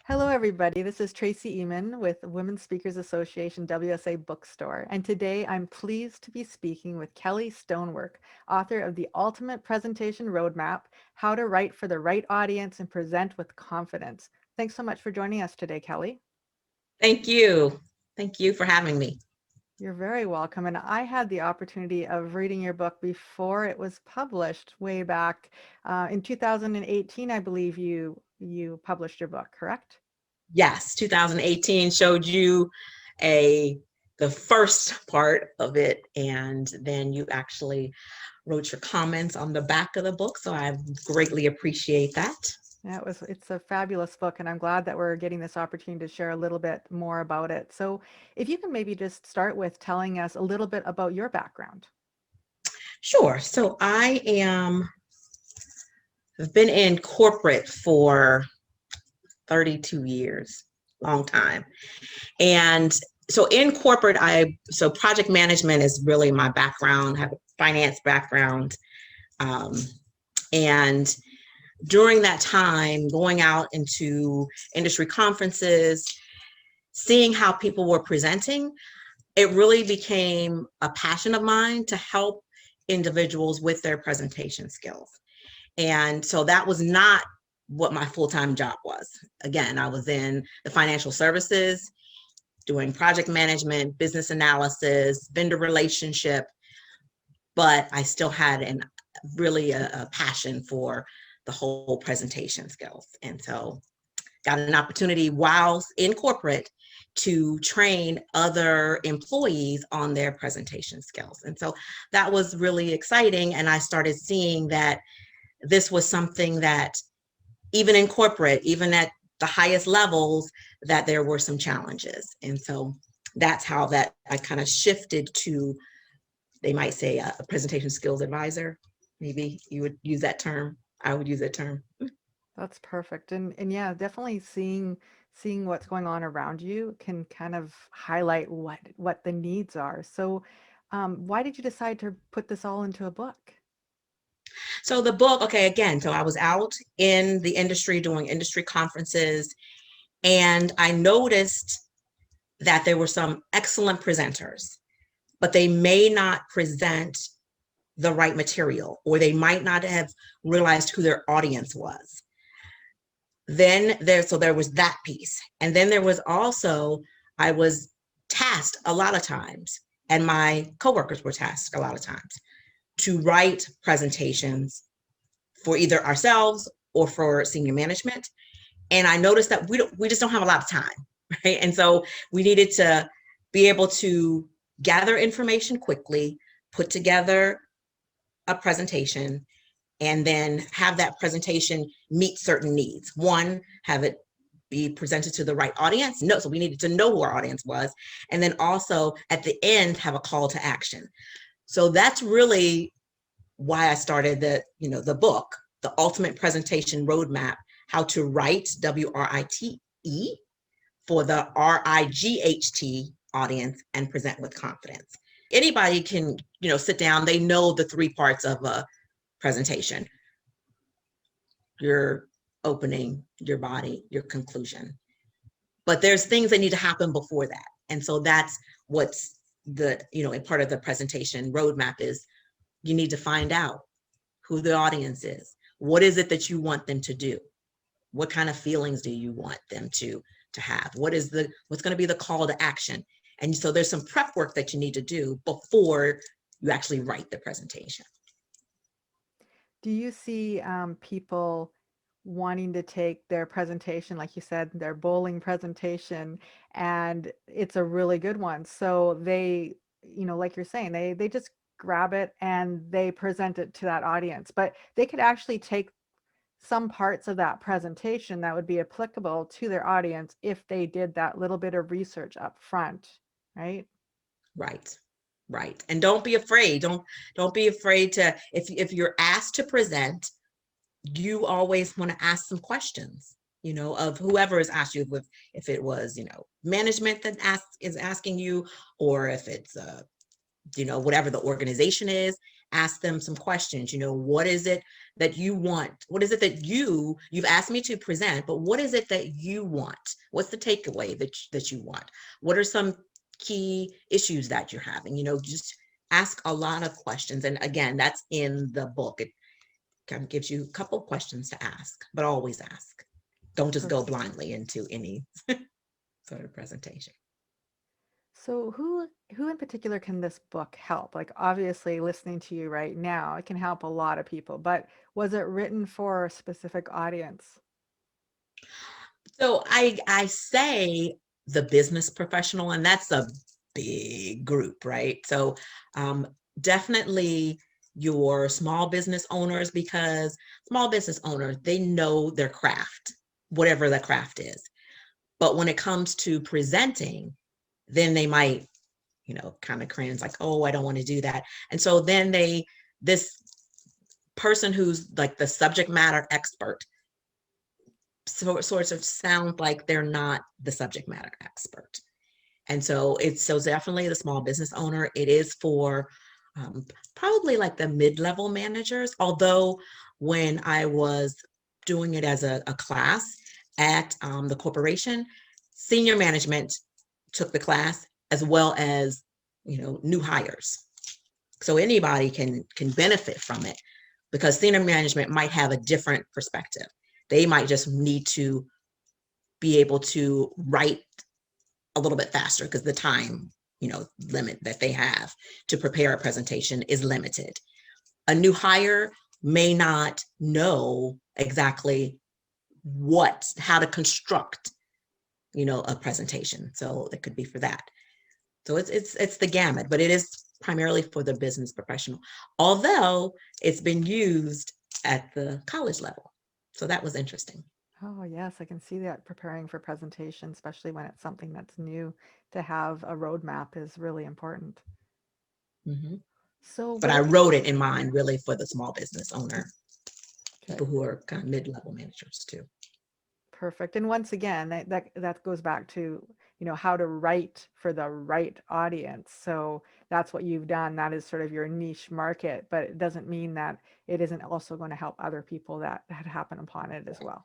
Hello, everybody. This is Tracy Eman with Women Speakers Association WSA Bookstore. And today I'm pleased to be speaking with Kelli Stonework, author of The Ultimate Presentation Roadmap, How to Write for the Right Audience and Present with Confidence. Thanks so much for joining us today, Kelli. Thank you. Thank you for having me. You're very welcome. And I had the opportunity of reading your book before it was published way back in 2018, I believe you published your book, correct? Yes, 2018 showed you a the first part of it, and then you actually wrote your comments on the back of the book. So I greatly appreciate that. Yeah, it's a fabulous book, and I'm glad that we're getting this opportunity to share a little bit more about it. So if you can maybe just start with telling us a little bit about your background. Sure. So I've been in corporate for 32 years, long time. And so in corporate, so project management is really my background. I have a finance background. Um, and during that time, going out into industry conferences, seeing how people were presenting, it really became a passion of mine to help individuals with their presentation skills. And so that was not what my full-time job was. Again, I was in the financial services, doing project management, business analysis, vendor relationship, but I still had a passion for the whole presentation skills. And so got an opportunity while in corporate to train other employees on their presentation skills. And so that was really exciting. And I started seeing that this was something that even in corporate, even at the highest levels, that there were some challenges. And so that's how that I kind of shifted to, they might say a presentation skills advisor. Maybe you would use that term. I would use that term. That's perfect. And yeah, definitely seeing what's going on around you can kind of highlight what the needs are. So why did you decide to put this all into a book? So the book, okay, again, so I was out in the industry doing industry conferences, and I noticed that there were some excellent presenters, but they may not present the right material, or they might not have realized who their audience was. So there was that piece. And then there was also, I was tasked a lot of times, and my coworkers were tasked a lot of times to write presentations for either ourselves or for senior management. And I noticed that we just don't have a lot of time, right? And so we needed to be able to gather information quickly, put together a presentation, and then have that presentation meet certain needs. One, have it be presented to the right audience. No, so we needed to know who our audience was. And then also at the end, have a call to action. So that's really why I started the book, The Ultimate Presentation Roadmap, How to Write, WRITE, for the RIGHT audience and present with confidence. Anybody can, sit down, they know the three parts of a presentation: your opening, your body, your conclusion. But there's things that need to happen before that. And so that's what's a part of the presentation roadmap is you need to find out who the audience is. What is it that you want them to do? What kind of feelings do you want them to have? What's going to be the call to action? And so there's some prep work that you need to do before you actually write the presentation. Do you see people wanting to take their presentation, like you said, their bowling presentation, and it's a really good one. So they, like you're saying, they just grab it and they present it to that audience. But they could actually take some parts of that presentation that would be applicable to their audience if they did that little bit of research up front, right? Right. Right. And don't be afraid. Don't be afraid to, if you're asked to present, you always want to ask some questions, of whoever is asked you, if it was, management that is asking you, or if it's whatever the organization is, ask them some questions. What is it that you want? What is it that you've asked me to present, but what is it that you want? What's the takeaway that you want? What are some key issues that you're having? Just ask a lot of questions. And again, that's in the book. It kind of gives you a couple questions to ask, but always ask. Don't just go blindly into any sort of presentation. So who in particular can this book help? Like obviously listening to you right now, it can help a lot of people, but was it written for a specific audience? So I say the business professional, and that's a big group, right? So um, definitely your small business owners, because small business owners, they know their craft, whatever the craft is. But when it comes to presenting, then they might, kind of cringe, like, oh, I don't want to do that. And so then this person who's like the subject matter expert, sorts of sound like they're not the subject matter expert. And so it's definitely the small business owner. It is for probably like the mid-level managers, although when I was doing it as a class at the corporation, senior management took the class as well as new hires. So anybody can benefit from it, because senior management might have a different perspective. They might just need to be able to write a little bit faster because the time, limit that they have to prepare a presentation is limited. A new hire may not know exactly how to construct, a presentation. So it could be for that. So it's the gamut, but it is primarily for the business professional, although it's been used at the college level. So that was interesting. Oh, yes, I can see that preparing for presentation, especially when it's something that's new, to have a roadmap is really important. Mm-hmm. So But I where wrote it in mind really for the small business owner, good. people who are kind of mid-level managers too. Perfect. And once again, that goes back to, how to write for the right audience. So that's what you've done. That is sort of your niche market, but it doesn't mean that it isn't also going to help other people that had happen upon it as well.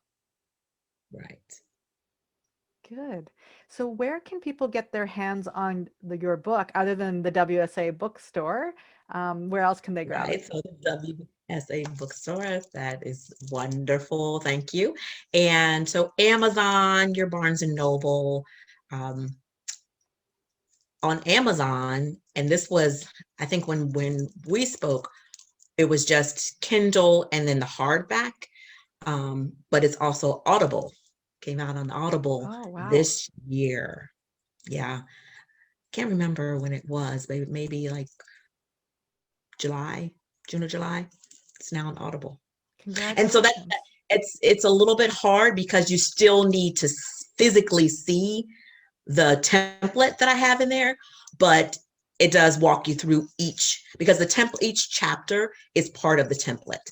Right. Good. So where can people get their hands on your book other than the WSA bookstore? Where else can they grab it? Right. So the WSA bookstore, that is wonderful. Thank you. And so Amazon, your Barnes and Noble, um, on Amazon, and this was, I think when we spoke, it was just Kindle and then the hardback. But it's also Audible. Came out on Audible Oh, wow. this year. Yeah. Can't remember when it was, maybe like July, June or July. It's now on Audible. And so Congratulations. it's a little bit hard because you still need to physically see the template that I have in there, but it does walk you through because each chapter is part of the template.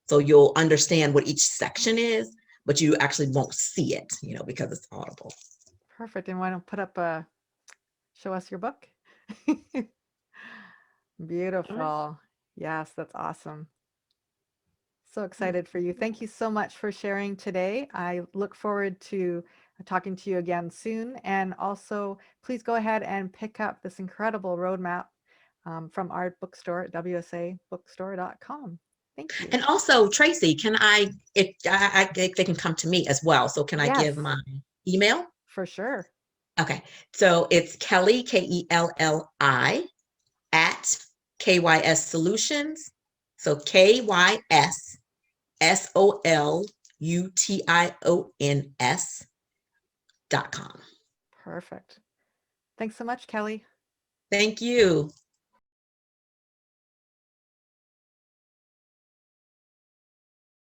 So you'll understand what each section is, but you actually won't see it, because it's Audible. Perfect. And why don't put up show us your book? All right. Beautiful. Yes, that's awesome. So Yeah. excited for you. Thank you so much for sharing today. I look forward to talking to you again soon. And also, please go ahead and pick up this incredible roadmap from our bookstore at wsabookstore.com. Thank you. And also, Tracy, can they can come to me as well. So can I give Yes, my email? for sure. Okay. So it's Kelly, Kelli, at KYS Solutions. So KYSSolutions.com. Perfect. Thanks so much, Kelly. Thank you.